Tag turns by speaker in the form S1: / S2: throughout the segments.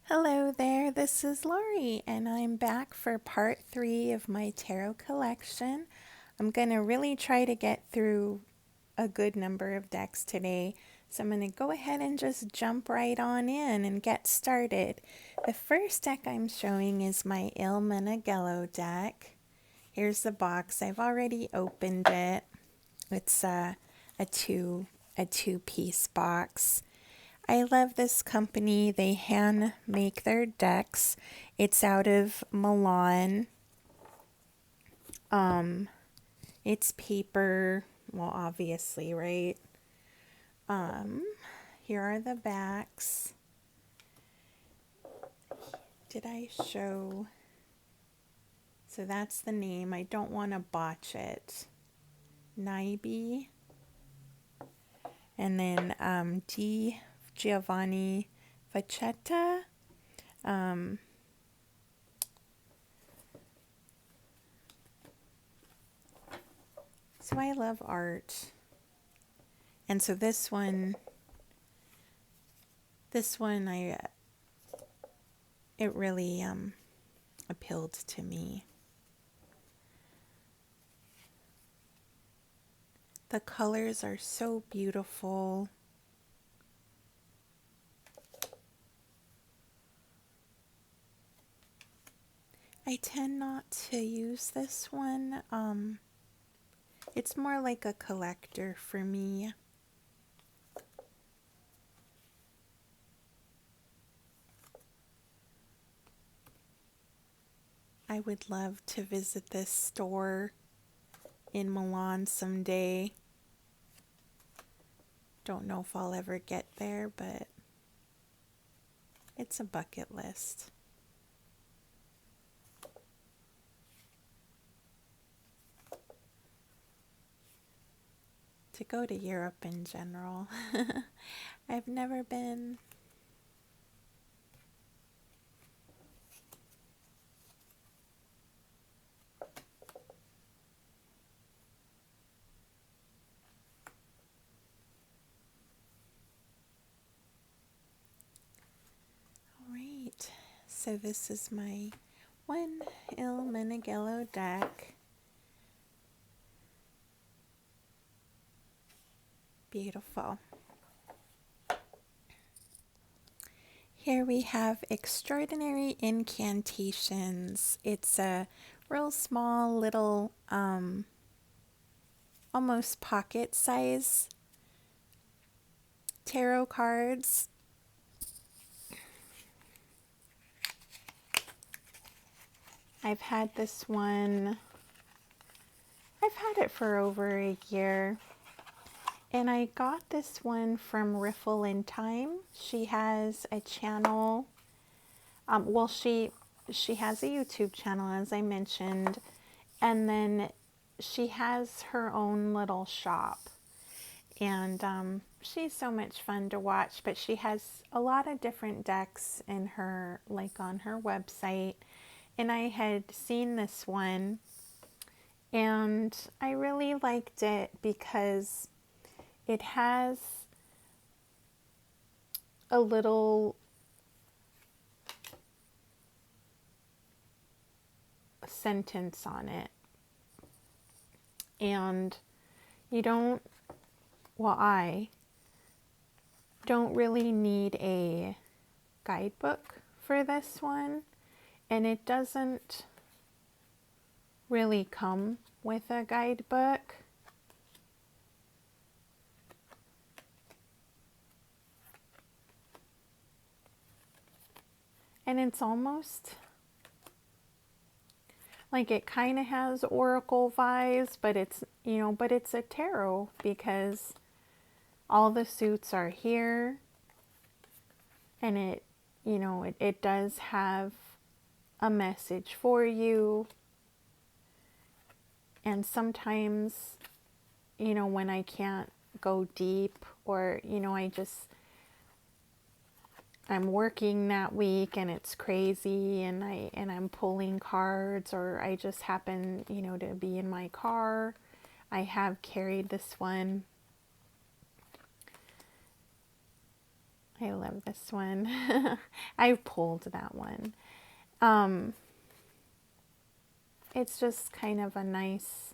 S1: Hello there, this is Lori, and I'm back for part 3 of my tarot collection. I'm going to really try to get through a good number of decks today, so I'm going to go ahead and just jump right on in and get started. The first deck I'm showing is my Meneghello deck. Here's the box. I've already opened it. It's a two-piece box. I love this company. They hand make their decks. It's out of Milan. It's paper, well, obviously, right? Here are the backs. Did I show? So that's the name. I don't want to botch it. Naibi. And then Di Giovanni Vacchetta. So I love art. And so this one it really appealed to me. The colors are so beautiful. I tend not to use this one. It's more like a collector for me. I would love to visit this store in Milan someday. Don't know if I'll ever get there, but it's a bucket list. To go to Europe in general. I've never been. All right, so this is my one Meneghello deck. Beautiful. Here we have Extraordinary Incantations. It's a real small little, almost pocket size tarot cards. I've had this one, I've had it for over a year. And I got this one from Riffle in Time. She has a channel. She has a YouTube channel, as I mentioned, and then she has her own little shop. And she's so much fun to watch. But she has a lot of different decks in her, like on her website. And I had seen this one, and I really liked it because it has a little sentence on it. And you don't, I don't really need a guidebook for this one. And it doesn't really come with a guidebook. And it's almost like it kind of has oracle vibes, but it's, but it's a tarot because all the suits are here. And it does have a message for you. And sometimes, when I can't go deep, or, I'm working that week and it's crazy, and I'm pulling cards, or I just happen, to be in my car. I have carried this one. I love this one. I pulled that one. It's just kind of a nice,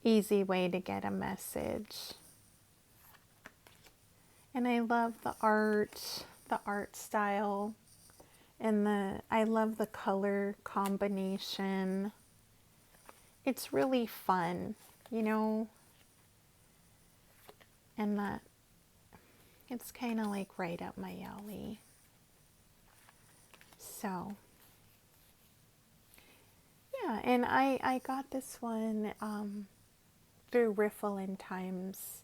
S1: easy way to get a message. And I love the art style, and I love the color combination. It's really fun, you know, and it's kind of like right up my alley. So, yeah, and I got this one through Riffle and Time's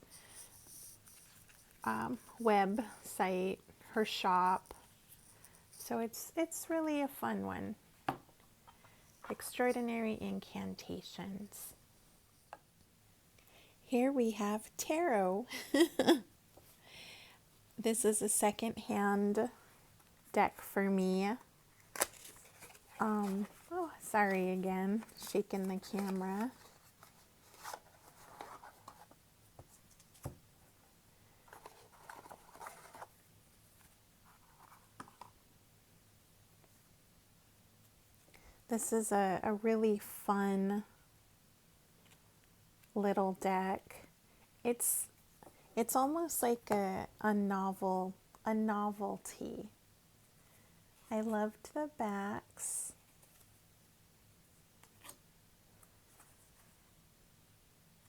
S1: website, her shop. So it's really a fun one. Extraordinary Incantations. Here we have tarot. This is a second-hand deck for me. Oh, sorry again, shaking the camera. This is a really fun little deck. It's almost like a novelty. I loved the backs.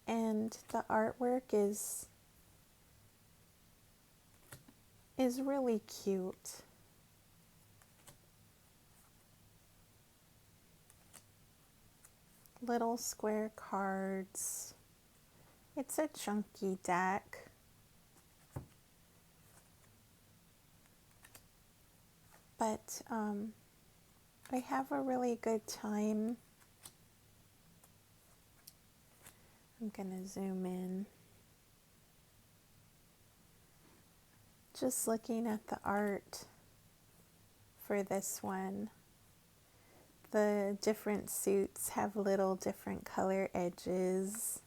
S1: And the artwork is really cute. Little square cards. It's a chunky deck. But I have a really good time. I'm gonna zoom in. Just looking at the art for this one. The different suits have little different color edges.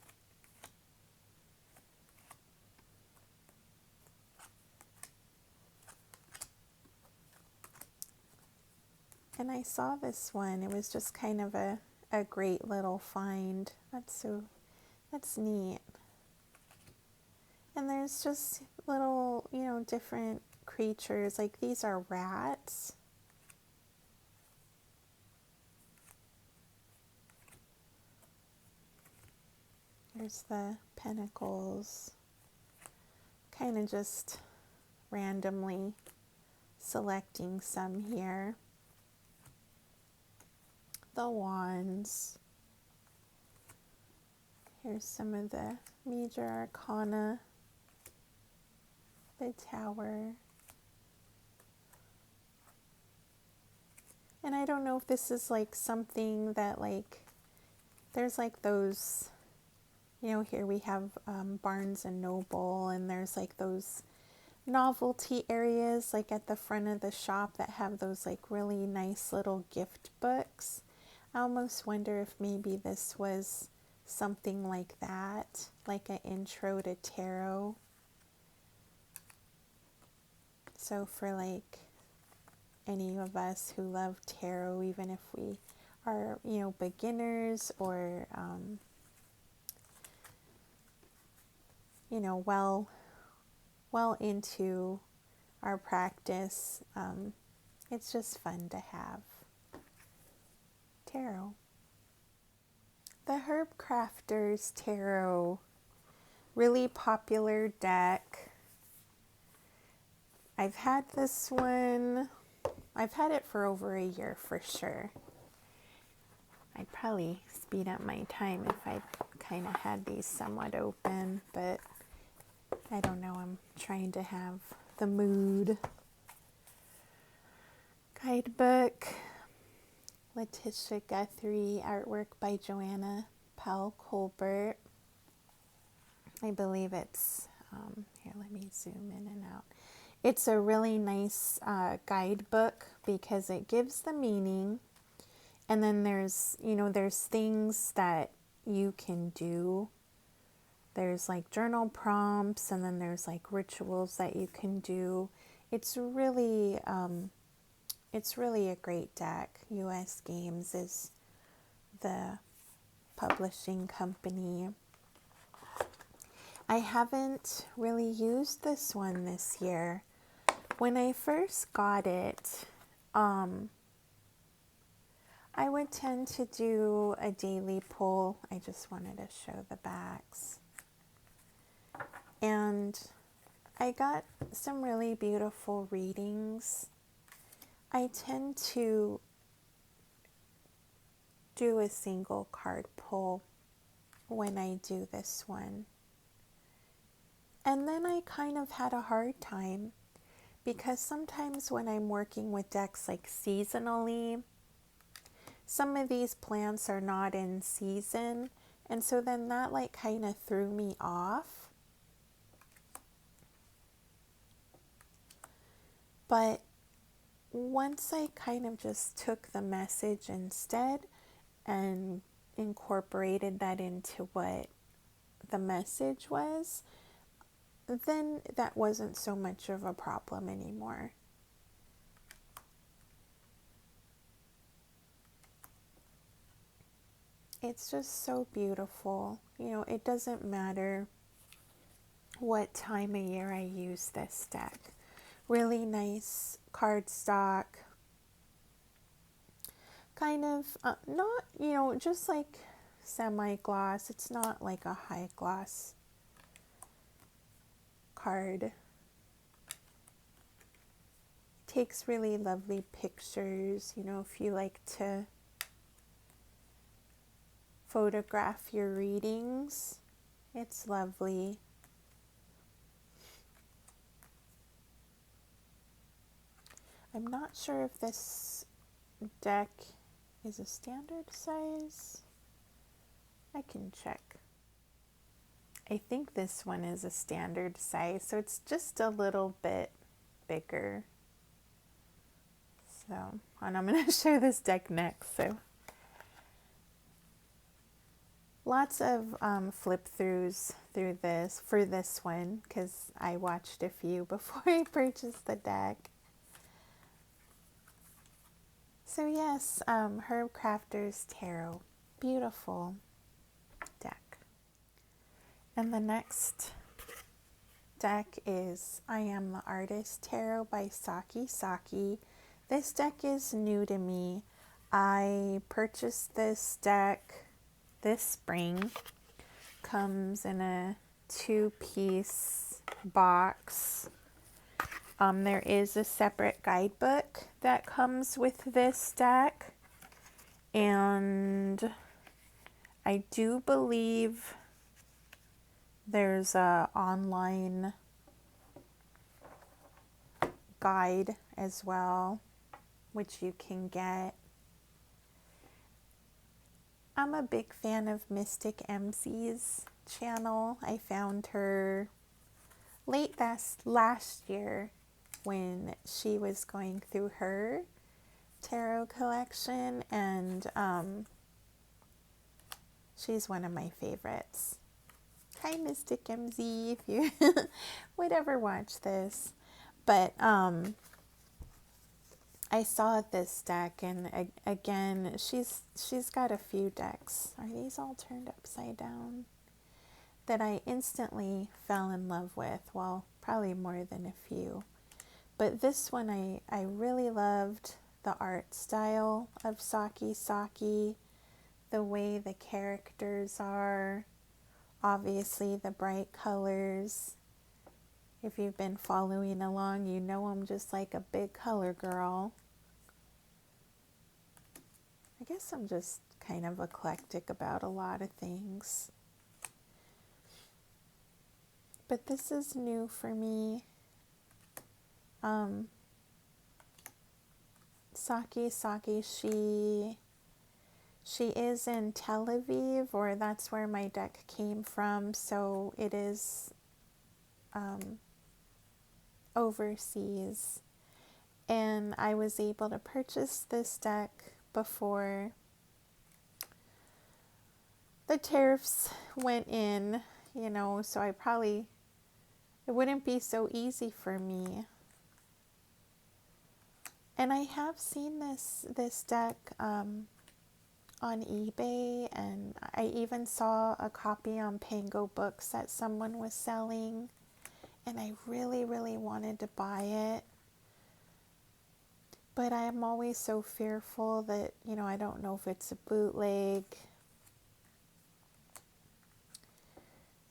S1: And I saw this one. It was just kind of a great little find. That's neat. And there's just little, you know, different creatures. Like these are rats. There's the pentacles. Kind of just randomly selecting some here. The wands. Here's some of the major arcana. The tower. And I don't know if this is like something that like, there's like those, you know, here we have Barnes and Noble, and there's like those novelty areas like at the front of the shop that have those like really nice little gift books. I almost wonder if maybe this was something like that, like an intro to tarot. So for like any of us who love tarot, even if we are, you know, beginners or, you know, well into our practice, it's just fun to have tarot. The Herbcrafter's Tarot, really popular deck. I've had this one, I've had it for over a year for sure. I'd probably speed up my time if I kind of had these somewhat open, but I don't know, I'm trying to have the mood. Guidebook, Latisha Guthrie, artwork by Joanna, Powell, Colbert. I believe it's, here, let me zoom in and out. It's a really nice guidebook because it gives the meaning, and then there's, you know, there's things that you can do. There's like journal prompts, and then there's like rituals that you can do. It's really a great deck. US Games is the publishing company. I haven't really used this one this year. When I first got it, I would tend to do a daily pull. I just wanted to show the backs. And I got some really beautiful readings. I tend to do a single card pull when I do this one. And then I kind of had a hard time because sometimes when I'm working with decks like seasonally, some of these plants are not in season, and so then that like kind of threw me off. But once I kind of just took the message instead and incorporated that into what the message was, then that wasn't so much of a problem anymore. It's just so beautiful. You know, it doesn't matter what time of year I use this deck. Really nice cardstock. Kind of, not, you know, just like semi-gloss. It's not like a high gloss card. Takes really lovely pictures, you know, if you like to photograph your readings. It's lovely. I'm not sure if this deck is a standard size. I can check. I think this one is a standard size, so it's just a little bit bigger. So, and I'm going to show this deck next. So, lots of flip throughs through this for this one because I watched a few before I purchased the deck. So yes, Herbcrafter's Tarot, beautiful deck. And the next deck is I Am the Artist Tarot by Sakki-Sakki. This deck is new to me. I purchased this deck this spring. Comes in a 2-piece box. There is a separate guidebook that comes with this deck. And I do believe there's a online guide as well, which you can get. I'm a big fan of Mystic MC's channel. I found her late last year when she was going through her tarot collection, and she's one of my favorites. Hi, Mystic MZ, if you would ever watch this. But I saw this deck, and again, she's got a few decks. Are these all turned upside down? That I instantly fell in love with. Well, probably more than a few. But this one, I really loved the art style of Sakki-Sakki, the way the characters are, obviously the bright colors. If you've been following along, you know I'm just like a big color girl. I guess I'm just kind of eclectic about a lot of things. But this is new for me. Sakki-Sakki, she is in Tel Aviv, or that's where my deck came from, so it is overseas. And I was able to purchase this deck before the tariffs went in, you know, so it wouldn't be so easy for me And I have seen this deck on eBay, and I even saw a copy on Pango Books that someone was selling, and I really, really wanted to buy it. But I am always so fearful that, you know, I don't know if it's a bootleg.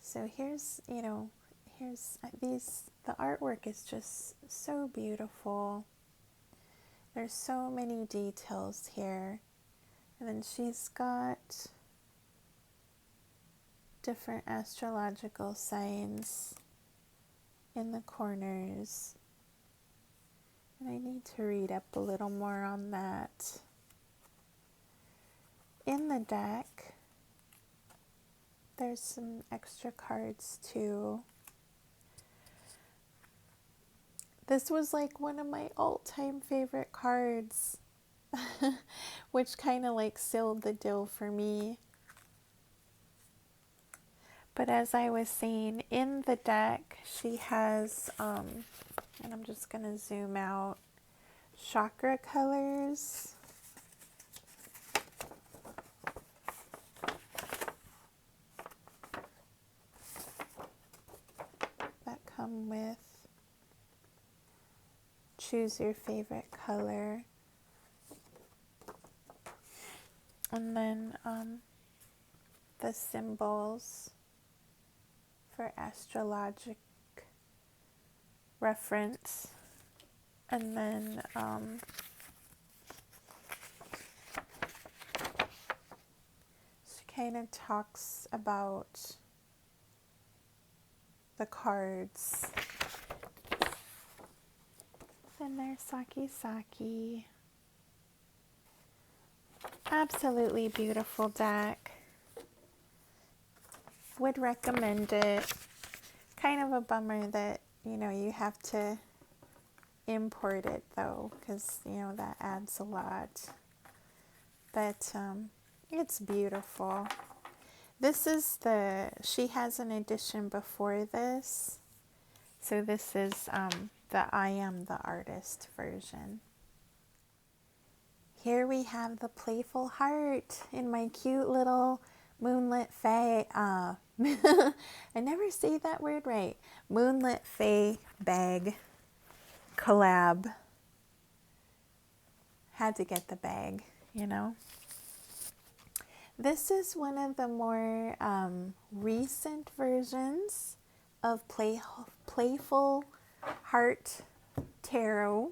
S1: So here's, you know, here's the artwork is just so beautiful. There's so many details here. And then she's got different astrological signs in the corners. And I need to read up a little more on that. In the deck, there's some extra cards too. This was like one of my all-time favorite cards, which kind of like sealed the deal for me. But as I was saying, in the deck, she has, and I'm just going to zoom out, chakra colors. That come with choose your favorite color. And then the symbols for astrologic reference. And then she kind of talks about the cards. Then there's Sakki-Sakki. Absolutely beautiful deck. Would recommend it. Kind of a bummer that, you know, you have to import it though, because, you know, that adds a lot. But it's beautiful. This is she has an edition before this. So this is the I Am the Artist version. Here we have the Playful Heart in my cute little Moonlit Fae, I never say that word right, Moonlit Fae bag collab. Had to get the bag, you know. This is one of the more recent versions of Playful Heart Tarot.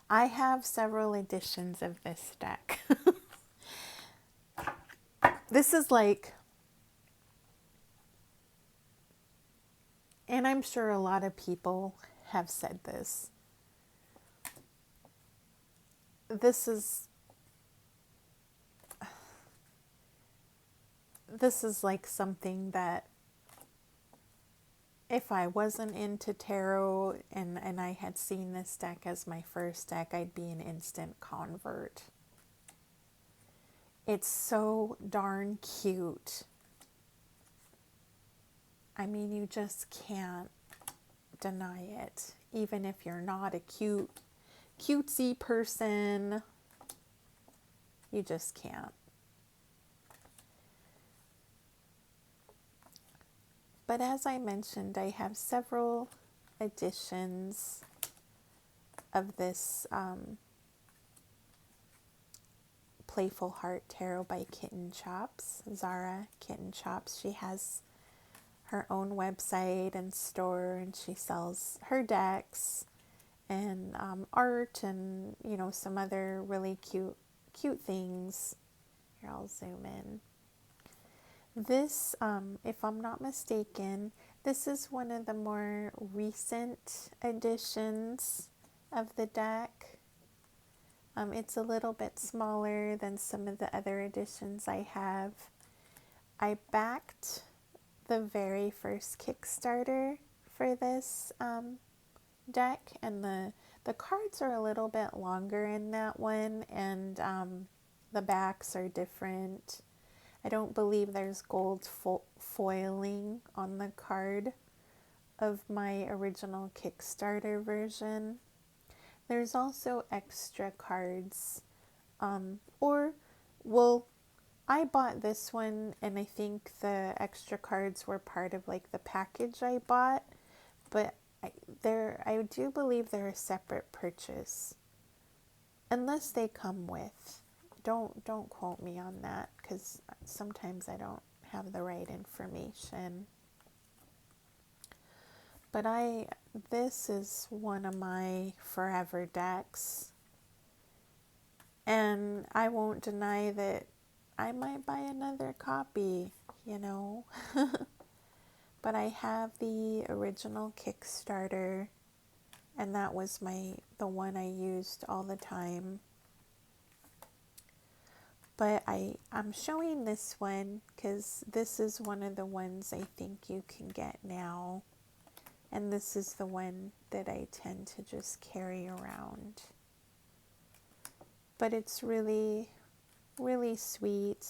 S1: I have several editions of this deck. This is like, and I'm sure a lot of people have said this. This is like something that if I wasn't into tarot and I had seen this deck as my first deck, I'd be an instant convert. It's so darn cute. I mean, you just can't deny it. Even if you're not a cutesy person, you just can't. But as I mentioned, I have several editions of this Playful Heart Tarot by KittenChops, Zara KittenChops. She has her own website and store, and she sells her decks and art and, you know, some other really cute things. Here, I'll zoom in. This, if I'm not mistaken, this is one of the more recent editions of the deck. It's a little bit smaller than some of the other editions I have. I backed the very first Kickstarter for this deck, and the cards are a little bit longer in that one, and the backs are different. I don't believe there's gold foiling on the card of my original Kickstarter version. there's also extra cards. Or, well, I bought this one, and I think the extra cards were part of like the package I bought, but I do believe they're a separate purchase, unless they come with. Don't quote me on that, because sometimes I don't have the right information. But this is one of my forever decks, and I won't deny that I might buy another copy, you know. But I have the original Kickstarter, and that was the one I used all the time. But I'm showing this one because this is one of the ones I think you can get now. And this is the one that I tend to just carry around. But it's really, really sweet.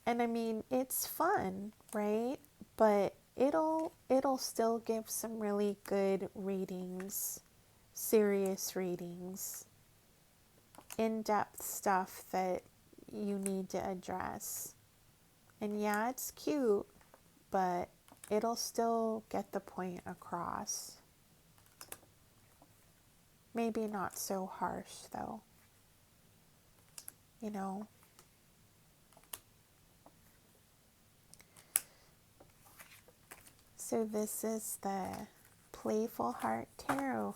S1: And I mean, it's fun, right? But it'll still give some really good readings, serious readings, in-depth stuff that you need to address. And yeah, it's cute, but it'll still get the point across. Maybe not so harsh though, you know. So this is the Playful Heart Tarot.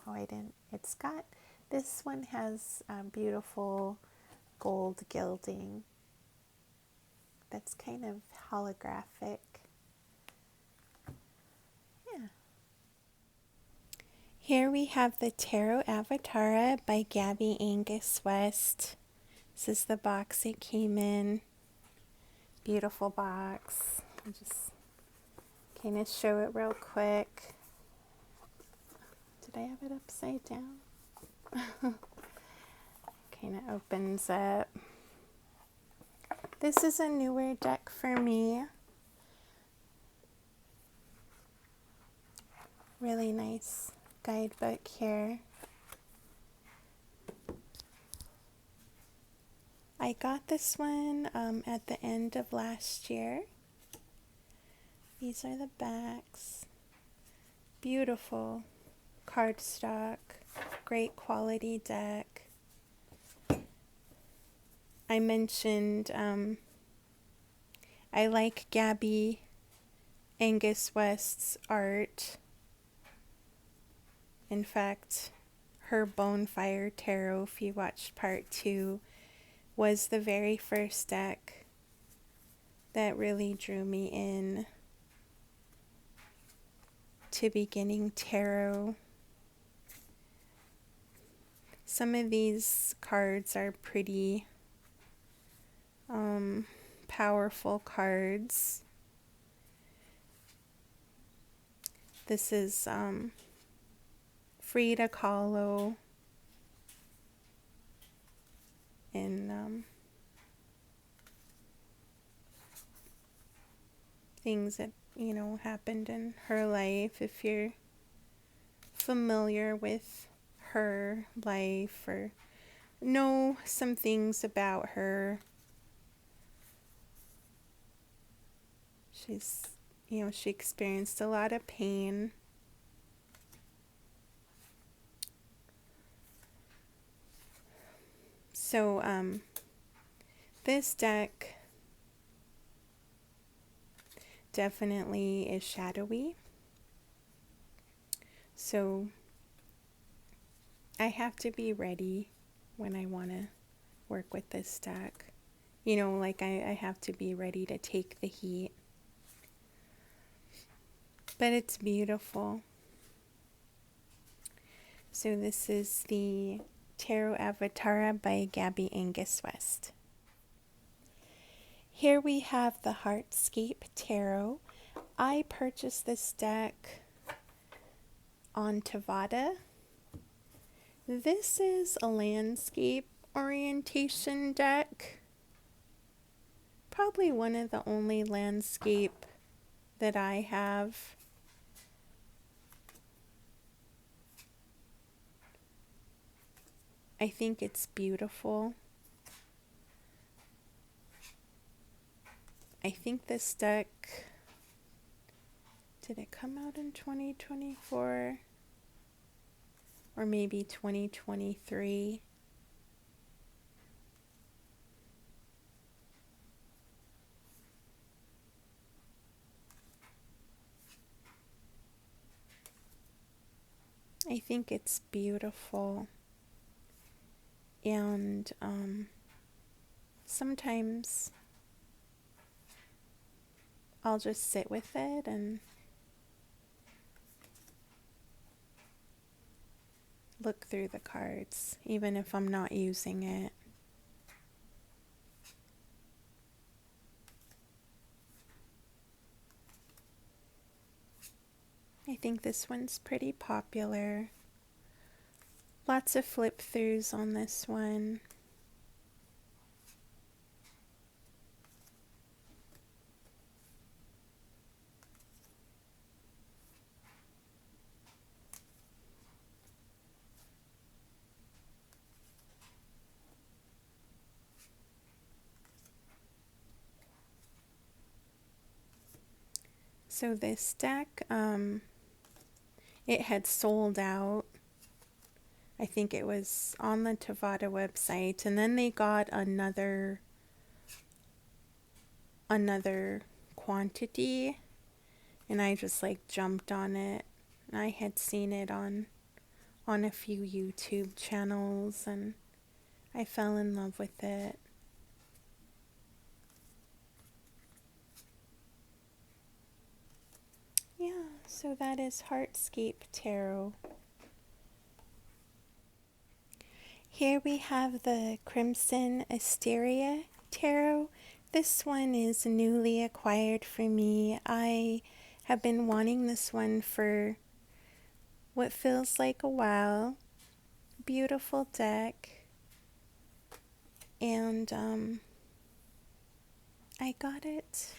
S1: This one has beautiful gold gilding that's kind of holographic. Yeah. Here we have the Tarot Avatara by Gabi Angus-West. This is the box it came in. Beautiful box. I'll just kind of show it real quick. Did I have it upside down? Kind of opens up. This is a newer deck for me. Really nice guidebook here. I got this one at the end of last year. These are the backs. Beautiful cardstock, great quality deck. I mentioned I like Gabi Angus-West's art. In fact, her Bonfire Tarot, if you watched part 2, was the very first deck that really drew me in to beginning tarot. Some of these cards are pretty powerful cards. This is Frida Kahlo and things that, you know, happened in her life. If you're familiar with her life or know some things about her, she experienced a lot of pain. So this deck definitely is shadowy. So I have to be ready when I want to work with this deck. You know, like I have to be ready to take the heat. But it's beautiful. So this is the Tarot Avatara by Gabi Angus-West. Here we have the Heartscape Tarot. I purchased this deck on Tovada. This is a landscape orientation deck. Probably one of the only landscape that I have. I think it's beautiful. I think this deck, did it come out in 2024? Or maybe 2023? I think it's beautiful. And sometimes I'll just sit with it and look through the cards, even if I'm not using it. I think this one's pretty popular. Lots of flip throughs on this one. So this deck, it had sold out. I think it was on the Tovada website, and then they got another quantity, and I just like jumped on it. And I had seen it on a few YouTube channels, and I fell in love with it. Yeah, so that is Heartscape Tarot. Here we have the Crimson Asteria Tarot. This one is newly acquired for me. I have been wanting this one for what feels like a while. Beautiful deck. And I got it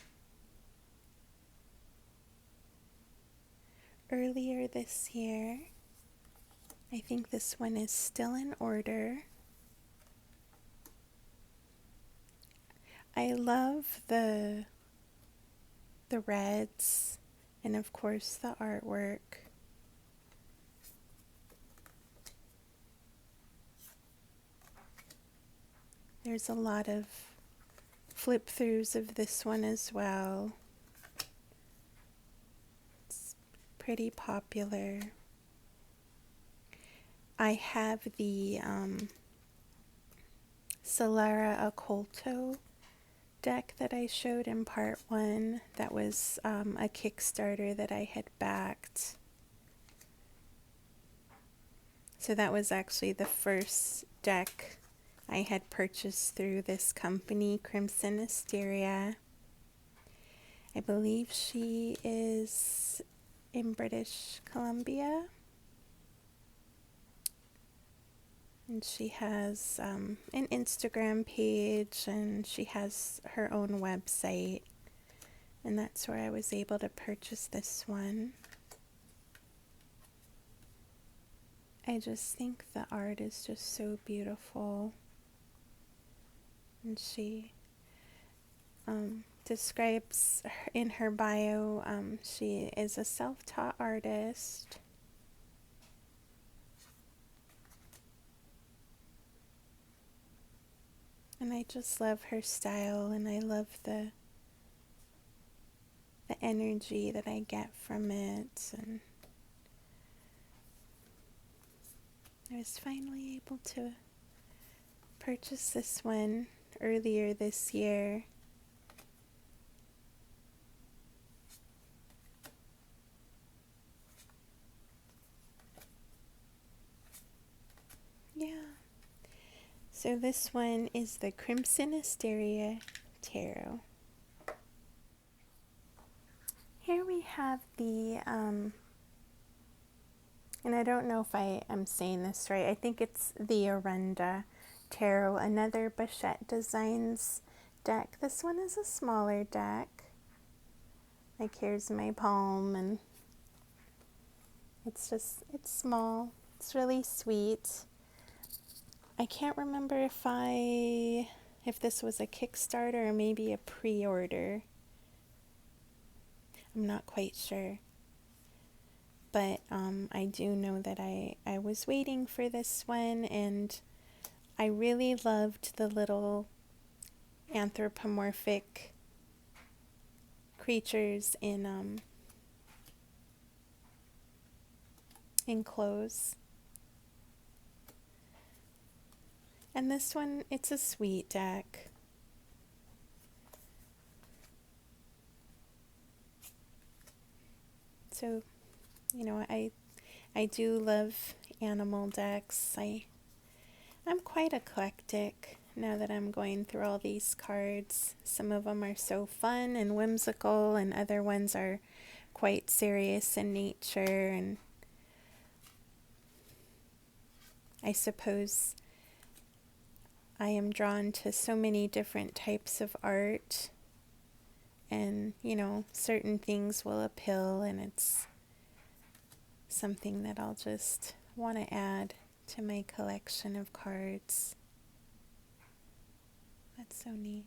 S1: earlier this year. I think this one is still in order. I love the reds and of course the artwork. There's a lot of flip throughs of this one as well. It's pretty popular. I have the Solara Occulto deck that I showed in part 1. That was a Kickstarter that I had backed. So that was actually the first deck I had purchased through this company, Crimson Asteria. I believe she is in British Columbia. And she has an Instagram page, and she has her own website. And that's where I was able to purchase this one. I just think the art is just so beautiful. And she describes in her bio, she is a self-taught artist. And I just love her style, and I love the energy that I get from it. And I was finally able to purchase this one earlier this year. Yeah. So this one is the Crimson Asteria Tarot. Here we have the, and I don't know if I am saying this right, I think it's the Orenda Tarot, another Bouchette Designs deck. This one is a smaller deck. Like here's my palm, and it's small. It's really sweet. I can't remember if this was a Kickstarter or maybe a pre-order. I'm not quite sure. But I do know that I was waiting for this one, and I really loved the little anthropomorphic creatures in clothes. And this one, it's a sweet deck. So, you know, I do love animal decks. I'm quite eclectic now that I'm going through all these cards. Some of them are so fun and whimsical, and other ones are quite serious in nature. And I suppose I am drawn to so many different types of art, and, you know, certain things will appeal, and it's something that I'll just want to add to my collection of cards. That's so neat.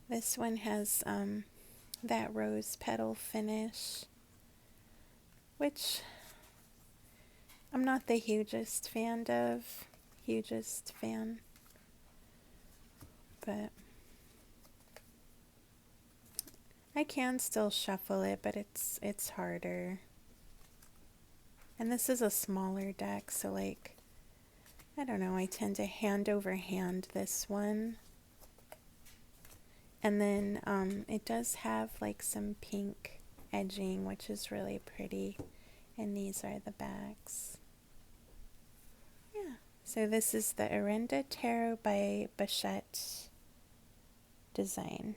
S1: This one has that rose petal finish, which I'm not the hugest fan, but I can still shuffle it, but it's harder. And this is a smaller deck, so like, I don't know, I tend to hand over hand this one. And then it does have like some pink edging, which is really pretty. And these are the backs. Yeah. So this is the Orenda Tarot by Bouchette design.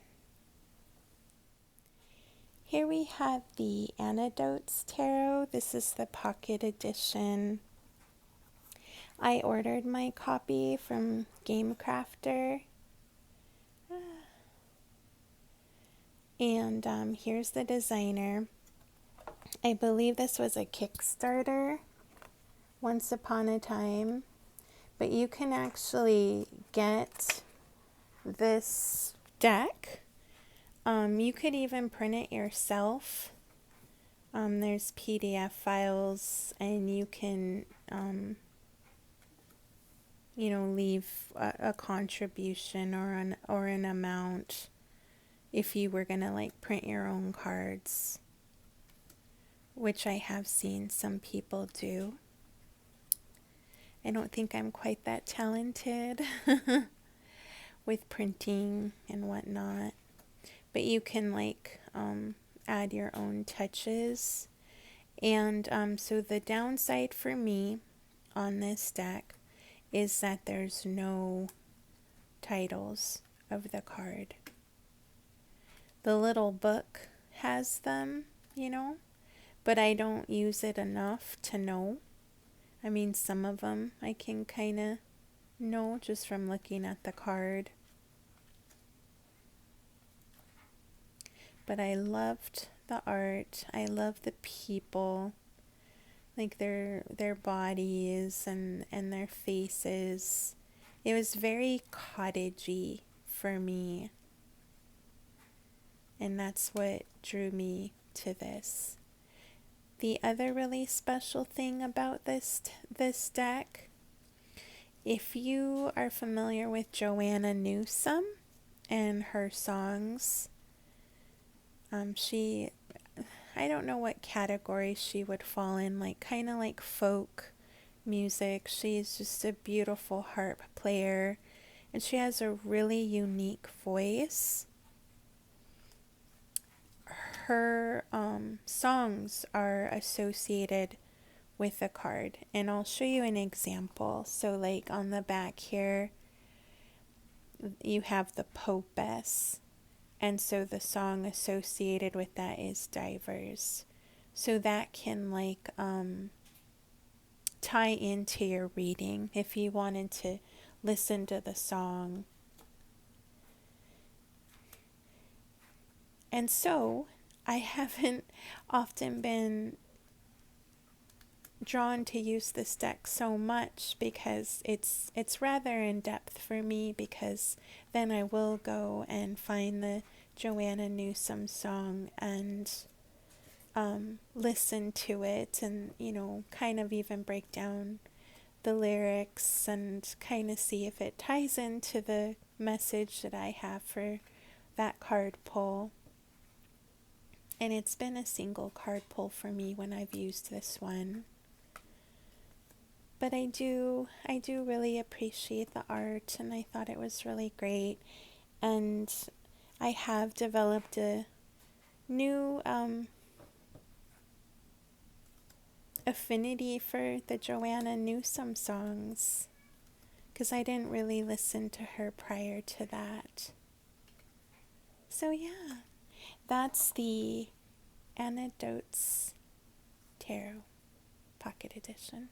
S1: Here we have the Anecdotes Tarot. This is the pocket edition. I ordered my copy from Herbcrafter. And here's the designer. I believe this was a Kickstarter once upon a time. But you can actually get this deck. You could even print it yourself. There's PDF files, and you can, you know, leave a contribution or an amount if you were gonna like print your own cards, which I have seen some people do. I don't think I'm quite that talented with printing and whatnot, but you can like add your own touches. And so the downside for me on this deck is that there's no titles of the card. The little book has them, you know, but I don't use it enough to know. I mean, some of them I can kind of know just from looking at the card. But I loved the art. I love the people, like their bodies and their faces. It was very cottagey for me. And that's what drew me to this. The other really special thing about this deck, if you are familiar with Joanna Newsom and her songs, I don't know what category she would fall in, like kind of like folk music. She's just a beautiful harp player, and she has a really unique voice. Her songs are associated with the card, and I'll show you an example. So like on the back here, you have the Popess, and so the song associated with that is Divers. So that can like tie into your reading if you wanted to listen to the song. And so I haven't often been drawn to use this deck so much because it's rather in depth for me, because then I will go and find the Joanna Newsom song and listen to it and, you know, kind of even break down the lyrics and kind of see if it ties into the message that I have for that card pull. And it's been a single card pull for me when I've used this one. But I do really appreciate the art, and I thought it was really great. And I have developed a new affinity for the Joanna Newsom songs, because I didn't really listen to her prior to that. So yeah, that's the Anecdotes Tarot Pocket Edition.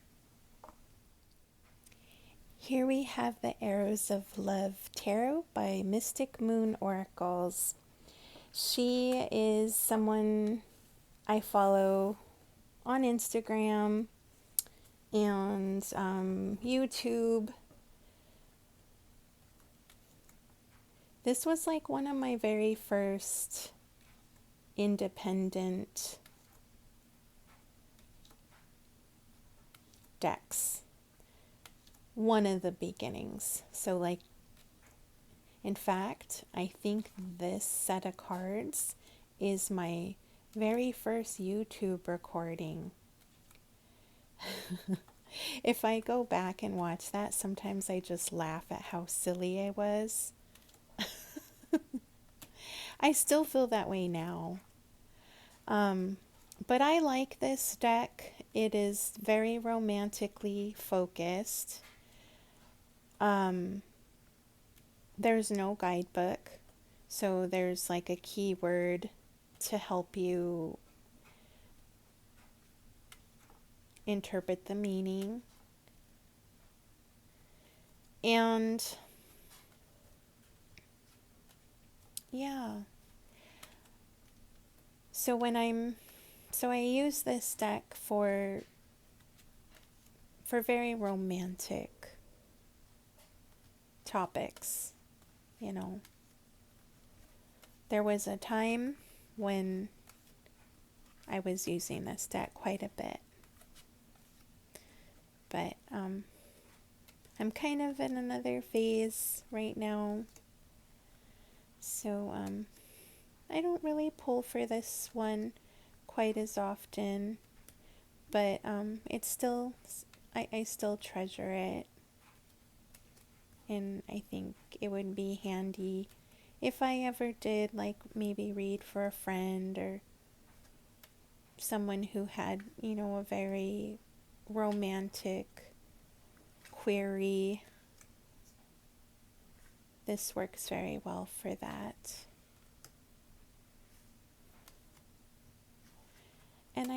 S1: Here we have the Arrows of Love Tarot by Mystic Moon Oracles. She is someone I follow on Instagram and YouTube. This was like one of my very first independent decks. One of the beginnings. So like, in fact, I think this set of cards is my very first YouTube recording. If I go back and watch that, sometimes I just laugh at how silly I was. I still feel that way now. But I like this deck. It is very romantically focused. There's no guidebook, so there's like a keyword to help you interpret the meaning. And yeah, so I use this deck for very romantic topics, you know. There was a time when I was using this deck quite a bit, but I'm kind of in another phase right now, so I don't really pull for this one quite as often, but it's still, I still treasure it. And I think it would be handy if I ever did, like, maybe read for a friend or someone who had, you know, a very romantic query. This works very well for that. And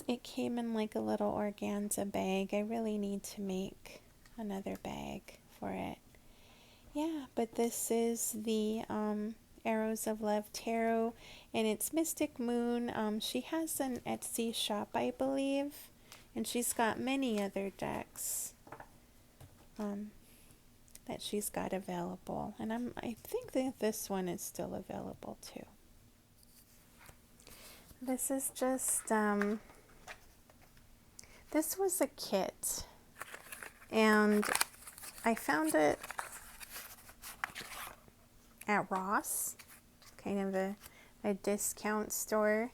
S1: it came in like a little organza bag. I really need to make another bag for it. Yeah, but this is the Arrows of Love Tarot, and it's Mystic Moon. She has an Etsy shop, I believe, and she's got many other decks that she's got available. And I think that this one is still available too. This is just, this was a kit, and I found it at Ross, kind of a discount store.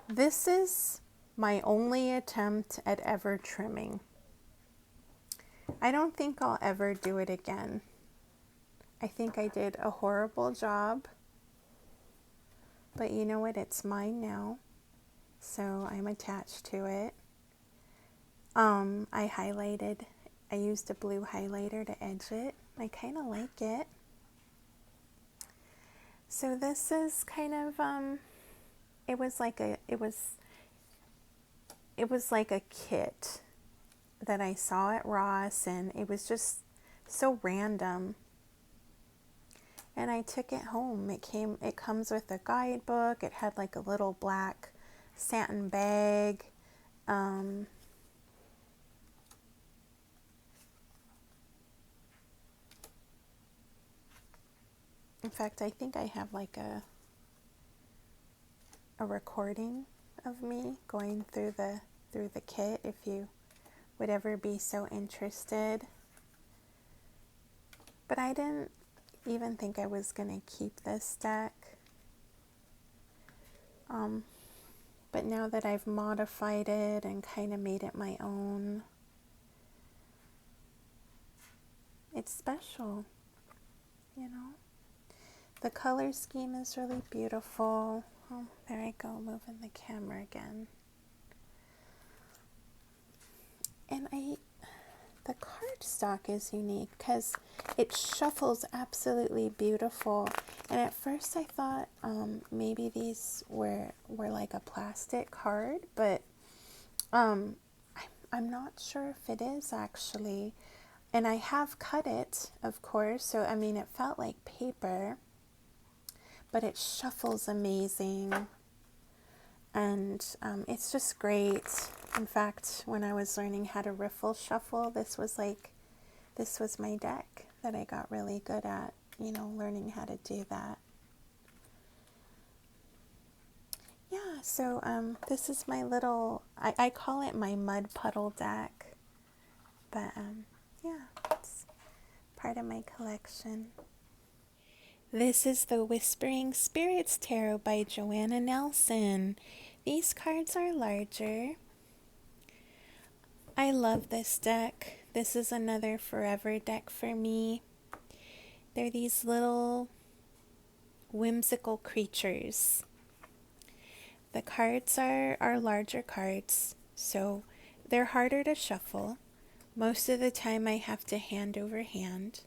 S1: This is my only attempt at ever trimming. I don't think I'll ever do it again. I think I did a horrible job, but you know what? It's mine now, so I'm attached to it. I used a blue highlighter to edge it. I kind of like it. So this is kind of, it it was like a kit that I saw at Ross, and it was just so random. And I took it home. It comes with a guidebook. It had like a little black satin bag. In fact, I think I have like a recording of me going through the kit, if you would ever be so interested. But I didn't even think I was gonna keep this deck. But now that I've modified it and kind of made it my own, it's special, you know? The color scheme is really beautiful. Oh, there I go, moving the camera again. And the cardstock is unique because it shuffles absolutely beautiful. And at first I thought maybe these were like a plastic card, but I'm not sure if it is actually. And I have cut it, of course, so I mean it felt like paper, but it shuffles amazing. And it's just great. In fact, when I was learning how to riffle shuffle, this was my deck that I got really good at, you know, learning how to do that. Yeah, so this is my little, I call it my mud puddle deck, but yeah, it's part of my collection. This is the Whispering Spirits Tarot by Joanna Nelson. These cards are larger. I love this deck. This is another forever deck for me. They're these little whimsical creatures. The cards are larger cards, so they're harder to shuffle. Most of the time I have to hand over hand.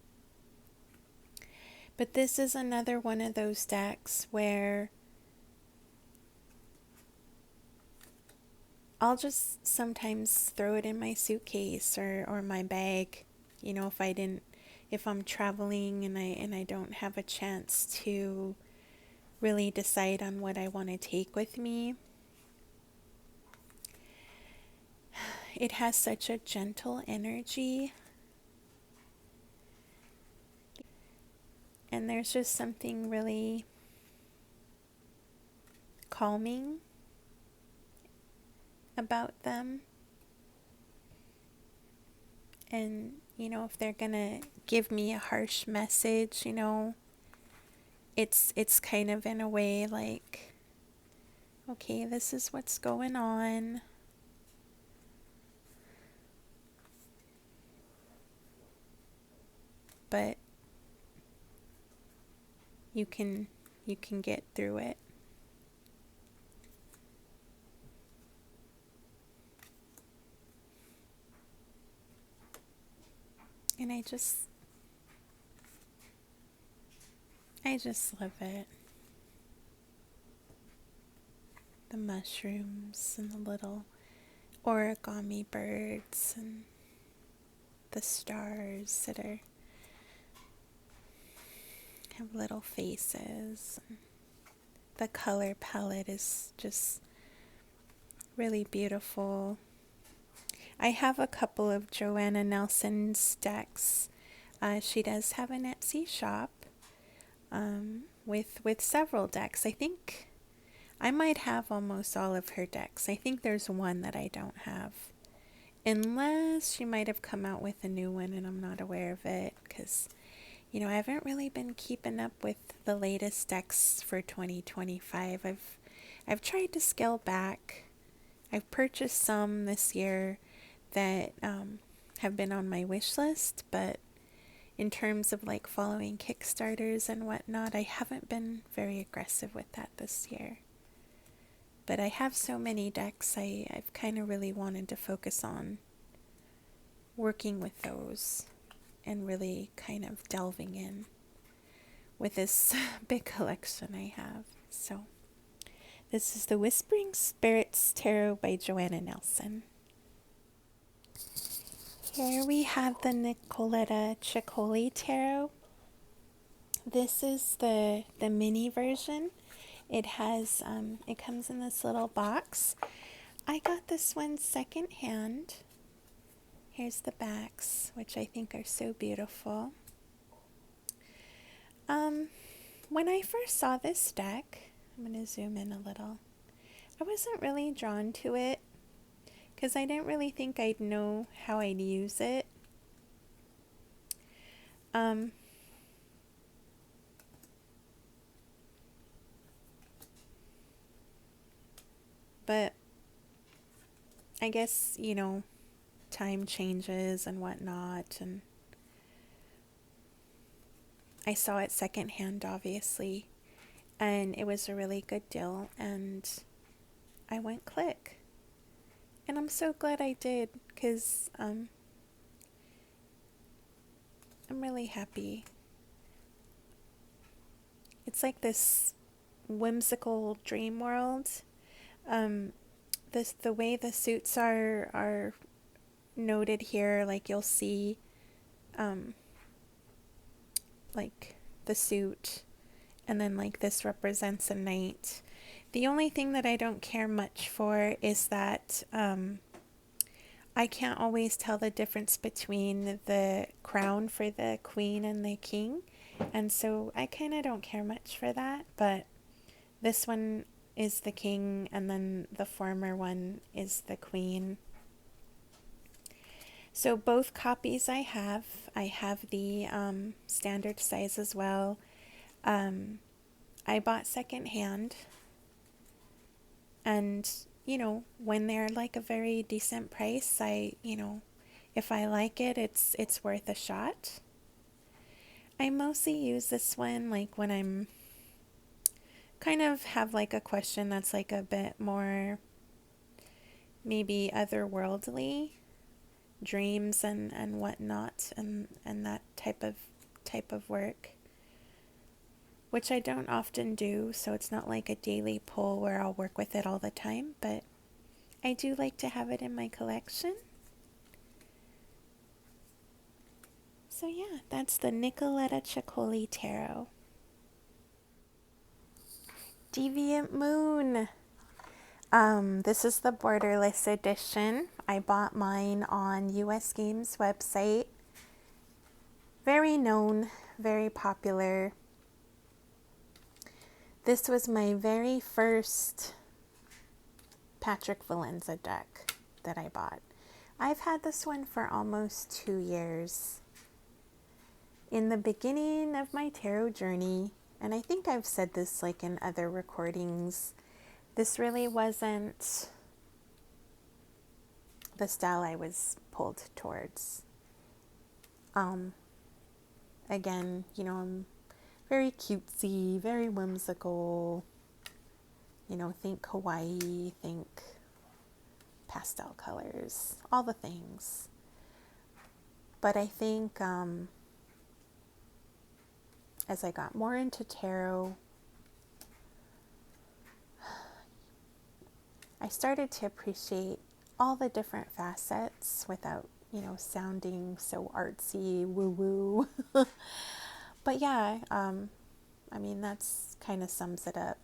S1: But this is another one of those decks where I'll just sometimes throw it in my suitcase or my bag, you know, if I'm traveling and I don't have a chance to really decide on what I want to take with me. It has such a gentle energy. And there's just something really calming about them. And, you know, if they're gonna give me a harsh message, you know, it's kind of in a way like, okay, this is what's going on. But you can get through it. And I just love it. The mushrooms and the little origami birds and the stars that have little faces. The color palette is just really beautiful. I have a couple of Joanna Nelson's decks. She does have an Etsy shop with several decks. I think I might have almost all of her decks. I think there's one that I don't have. Unless she might have come out with a new one and I'm not aware of it, because, you know, I haven't really been keeping up with the latest decks for 2025. I've tried to scale back. I've purchased some this year that have been on my wish list, but in terms of like following Kickstarters and whatnot, I haven't been very aggressive with that this year. But I have so many decks, I've kind of really wanted to focus on working with those and really kind of delving in with this big collection I have. So This is the Whispering Spirits Tarot by Joanna Nelson. Here we have the Nicoletta Ciccoli Tarot. This is the mini version. It has, it comes in this little box. I got this one secondhand. Here's the backs, which I think are so beautiful. When I first saw this deck, I'm going to zoom in a little. I wasn't really drawn to it because I didn't really think I'd know how I'd use it. But I guess, you know, time changes and whatnot, and I saw it secondhand, obviously, and it was a really good deal, and I went click. And I'm so glad I did, because I'm really happy. It's like this whimsical dream world. The way the suits are noted here, like you'll see like the suit, and then like this represents a knight. The only thing that I don't care much for is that I can't always tell the difference between the crown for the queen and the king, and so I kind of don't care much for that, but this one is the king and then the former one is the queen. So both copies I have the standard size as well. I bought secondhand, and you know, when they're like a very decent price, if I like it, it's worth a shot. I mostly use this one like when I'm kind of have like a question that's like a bit more maybe otherworldly, dreams and whatnot, and that type of work, which I don't often do, so it's not like a daily pull where I'll work with it all the time, but I do like to have it in my collection. So yeah, that's the Nicoletta Ciccoli Tarot. Deviant Moon. This is the borderless edition. I bought mine on US Games website. Very known, very popular. This was my very first Patrick Valenza deck that I bought. I've had this one for almost 2 years. In the beginning of my tarot journey, and I think I've said this like in other recordings, this really wasn't the style I was pulled towards. Again, you know, I'm very cutesy, very whimsical, you know, think Hawaii, think pastel colors, all the things. But I think as I got more into tarot, I started to appreciate all the different facets without, you know, sounding so artsy, woo-woo. But yeah, I mean, that's kind of sums it up.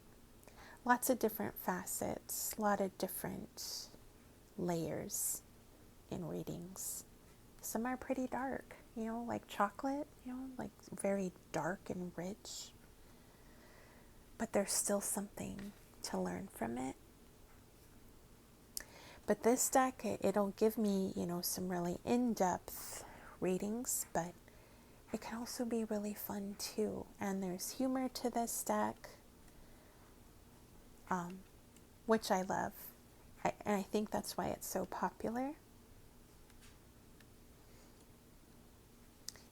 S1: Lots of different facets, a lot of different layers in readings. Some are pretty dark, you know, like chocolate, you know, like very dark and rich. But there's still something to learn from it. But this deck, it'll give me, you know, some really in-depth readings, but it can also be really fun too. And there's humor to this deck, which I love. And I think that's why it's so popular.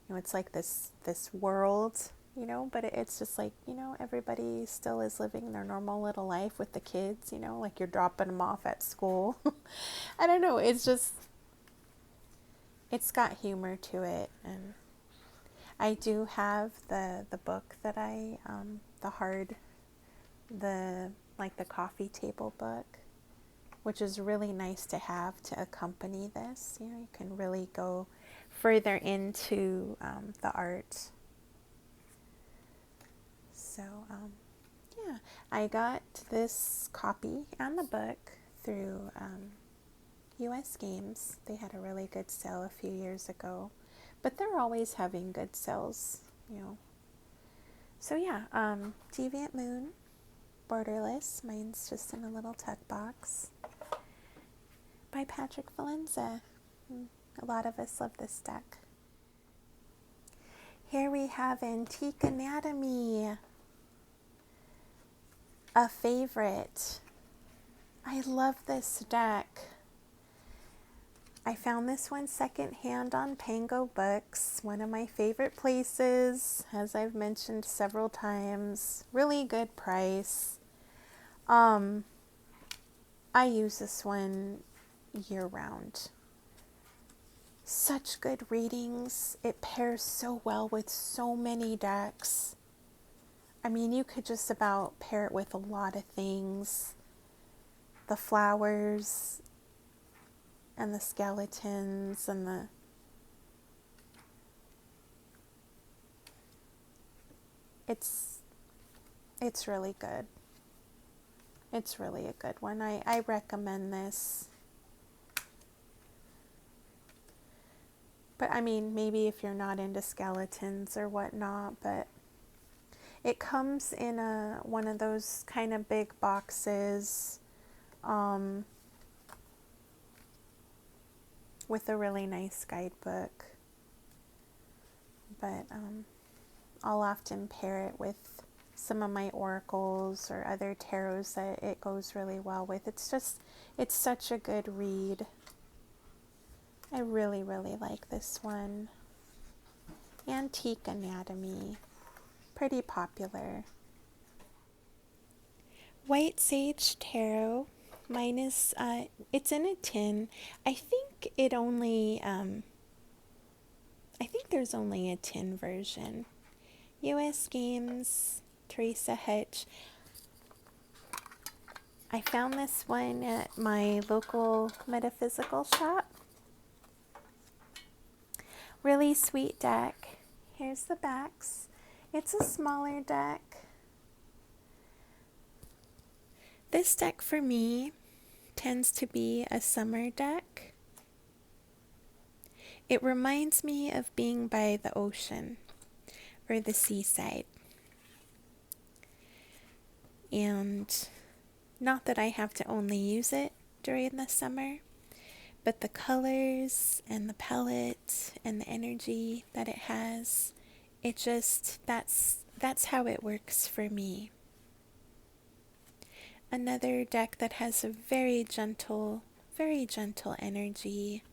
S1: You know, it's like this world, you know, but it's just like, you know, everybody still is living their normal little life with the kids, you know, like you're dropping them off at school. I don't know, it's just, it's got humor to it. And I do have the book that the like the coffee table book, which is really nice to have to accompany this. You know, you can really go further into the art. So, yeah, I got this copy and the book through US Games. They had a really good sale a few years ago, but they're always having good sales, you know. So yeah, Deviant Moon, borderless. Mine's just in a little tuck box. By Patrick Valenza. A lot of us love this deck. Here we have Antique Anatomy, a favorite. I love this deck. I found this one secondhand on Pango Books, one of my favorite places, as I've mentioned several times. Really good price. I use this one year round. Such good readings. It pairs so well with so many decks. I mean, you could just about pair it with a lot of things. The flowers and the skeletons and the it's really good. It's really a good one. I recommend this. But I mean, maybe if you're not into skeletons or whatnot, but it comes in one of those kind of big boxes with a really nice guidebook. But I'll often pair it with some of my oracles or other tarots that it goes really well with. It's such a good read. I really, really like this one. Antique Anatomy. Pretty popular. White Sage Tarot. Mine is, it's in a tin. I think there's only a tin version. US Games, Teresa Hutch. I found this one at my local metaphysical shop. Really sweet deck. Here's the backs. It's a smaller deck. This deck for me tends to be a summer deck. It reminds me of being by the ocean or the seaside. And not that I have to only use it during the summer, but the colors and the palette and the energy that it has, that's how it works for me. Another deck that has a very gentle energy.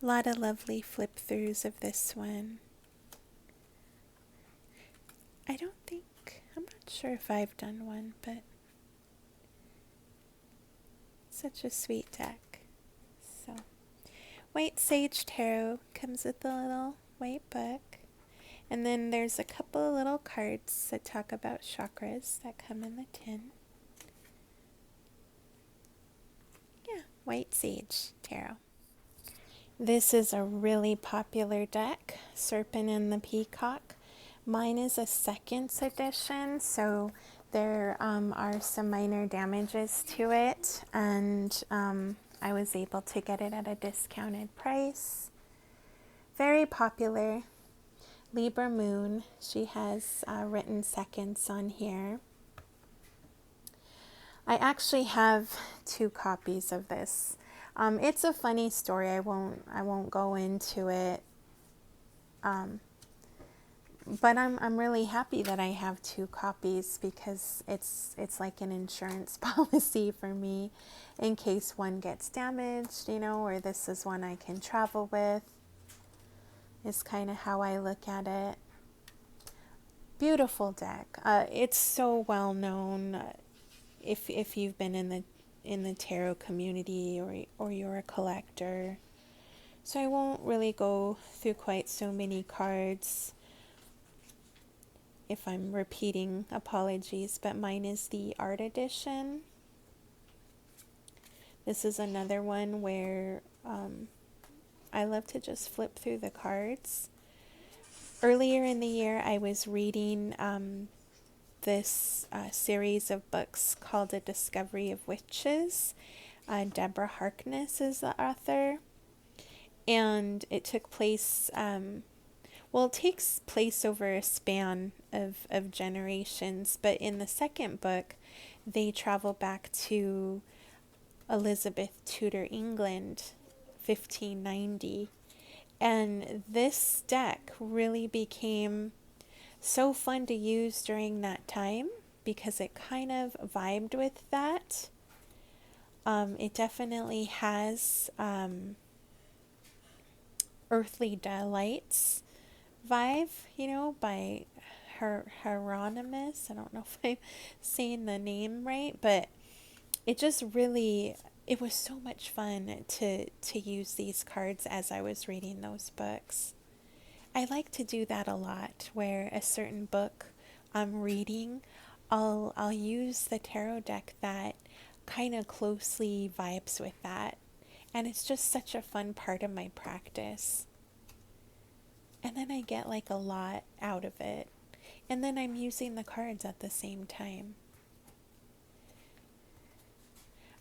S1: A lot of lovely flip throughs of this one. I'm not sure if I've done one, but such a sweet deck. So, White Sage Tarot comes with a little white book. And then there's a couple of little cards that talk about chakras that come in the tin. Yeah, White Sage Tarot. This is a really popular deck, Serpent and the Peacock. Mine is a seconds edition, so there are some minor damages to it, and I was able to get it at a discounted price. Very popular. Libra Moon, she has written seconds on here. I actually have 2 copies of this. It's a funny story. I won't go into it. But I'm really happy that I have 2 copies because it's like an insurance policy for me in case one gets damaged, you know, or this is one I can travel with. Is kind of how I look at it. Beautiful deck. It's so well known. If you've been in the tarot community, or you're a collector. So I won't really go through quite so many cards. If I'm repeating, apologies, but mine is the art edition. This is another one where I love to just flip through the cards. Earlier in the year, I was reading this series of books called A Discovery of Witches. Deborah Harkness is the author. And it took place, it takes place over a span of generations. But in the second book, they travel back to Elizabeth Tudor England, 1590. And this deck really became so fun to use during that time because it kind of vibed with that. It definitely has Earthly Delights vibe, you know, by Hieronymus. I don't know if I'm saying the name right, but it just really, it was so much fun to use these cards as I was reading those books. I like to do that a lot, where a certain book I'm reading, I'll use the tarot deck that kind of closely vibes with that. And it's just such a fun part of my practice. And then I get like a lot out of it. And then I'm using the cards at the same time.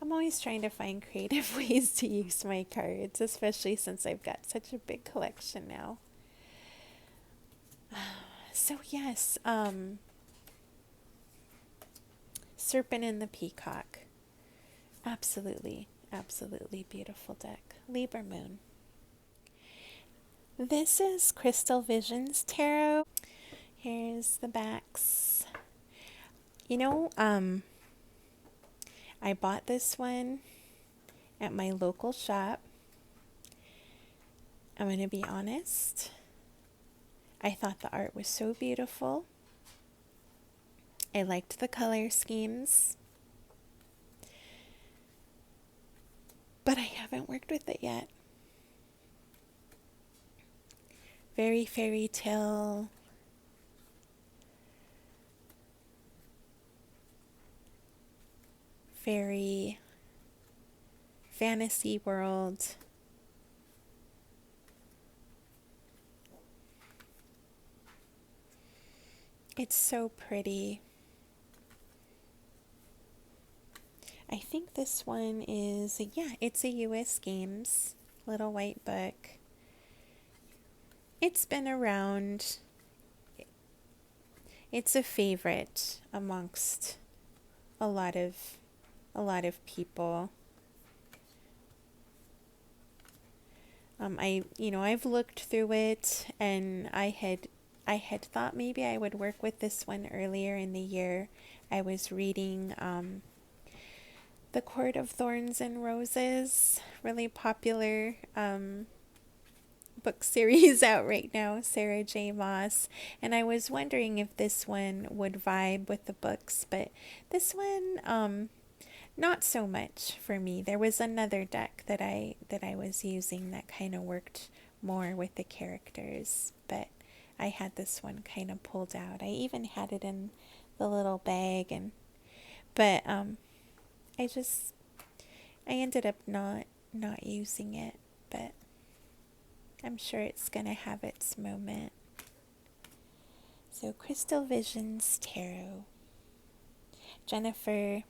S1: I'm always trying to find creative ways to use my cards, especially since I've got such a big collection now. So yes, Serpent and the Peacock. Absolutely, absolutely beautiful deck. Libra Moon. This is Crystal Visions Tarot. Here's the backs. You know, I bought this one at my local shop. I'm going to be honest. I thought the art was so beautiful. I liked the color schemes. But I haven't worked with it yet. Very fairy tale. Very fantasy world. It's so pretty. I think this one is, it's a US Games little white book. It's been around. It's a favorite amongst a lot of people. I've looked through it, and I had thought maybe I would work with this one earlier in the year. I was reading The Court of Thorns and Roses, really popular book series out right now, Sarah J. Maas, and I was wondering if this one would vibe with the books, but this one not so much for me. There was another deck that I was using that kind of worked more with the characters, but I had this one kind of pulled out. I even had it in the little bag, but I ended up not using it, but I'm sure it's gonna have its moment. So Crystal Visions Tarot, Jennifer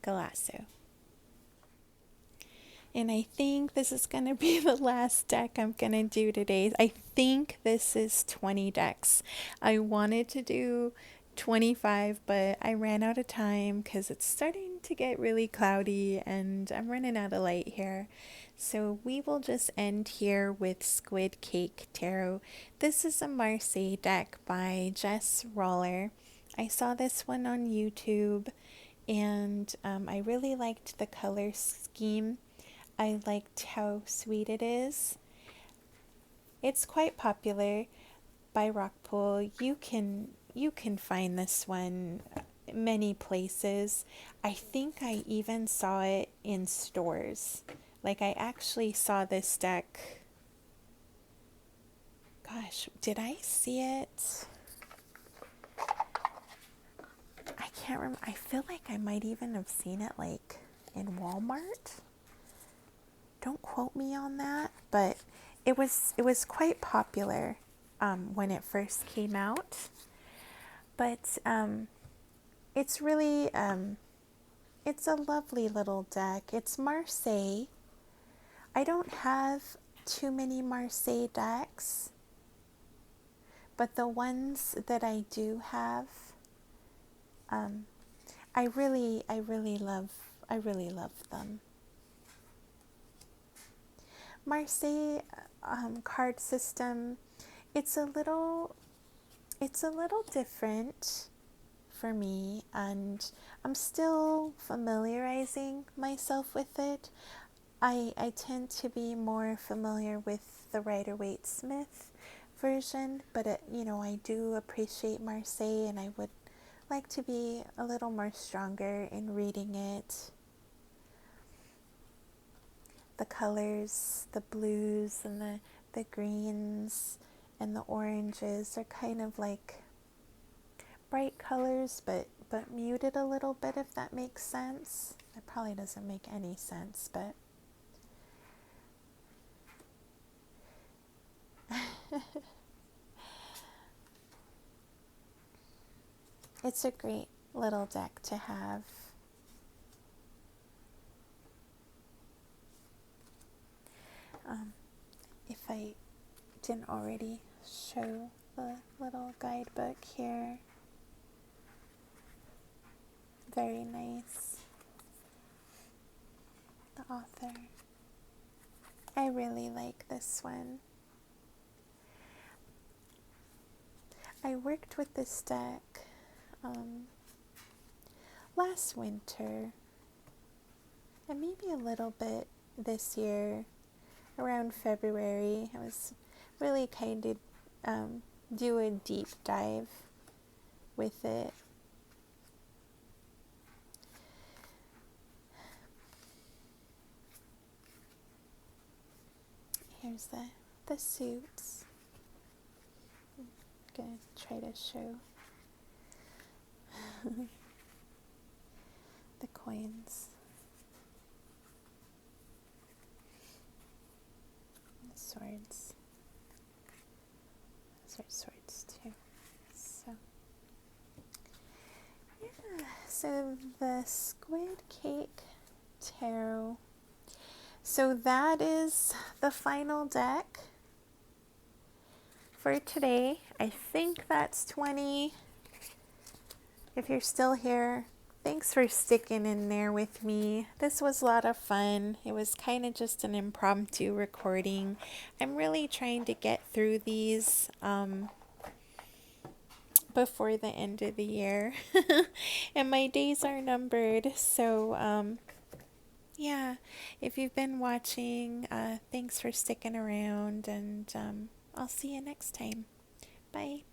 S1: Galasso. And I think this is going to be the last deck I'm going to do today. I think this is 20 decks. I wanted to do 25, but I ran out of time because it's starting to get really cloudy and I'm running out of light here. So we will just end here with Squid Cake Tarot. This is a Marseille deck by Jess Roller. I saw this one on YouTube and I really liked the color scheme. I liked how sweet it is. It's quite popular by Rockpool. You can find this one many places. I think I even saw it in stores. Like I actually saw this deck. Gosh, did I see it? I can't remember. I feel like I might even have seen it like in Walmart. Don't quote me on that, but it was quite popular when it first came out. But it's really it's a lovely little deck. It's Marseille. I don't have too many Marseille decks, but the ones that I do have, I really love them. Marseille card system, it's a little different for me, and I'm still familiarizing myself with it. I tend to be more familiar with the Rider-Waite-Smith version, but I do appreciate Marseille, and I would like to be a little more stronger in reading it. The colors, the blues and the greens and the oranges are kind of like bright colors, but muted a little bit, if that makes sense. It probably doesn't make any sense, but it's a great little deck to have. If I didn't already show the little guidebook here. Very nice. The author. I really like this one. I worked with this deck last winter and maybe a little bit this year around February. I was really kind of do a deep dive with it. Here's the suits. I'm gonna try to show the coins. The swords. Those are swords too. So yeah, so the Squid Cake Tarot. So that is the final deck for today. I think that's 20. If you're still here, thanks for sticking in there with me. This was a lot of fun. It was kind of just an impromptu recording. I'm really trying to get through these before the end of the year. And my days are numbered. So yeah, if you've been watching, thanks for sticking around, and I'll see you next time. Bye.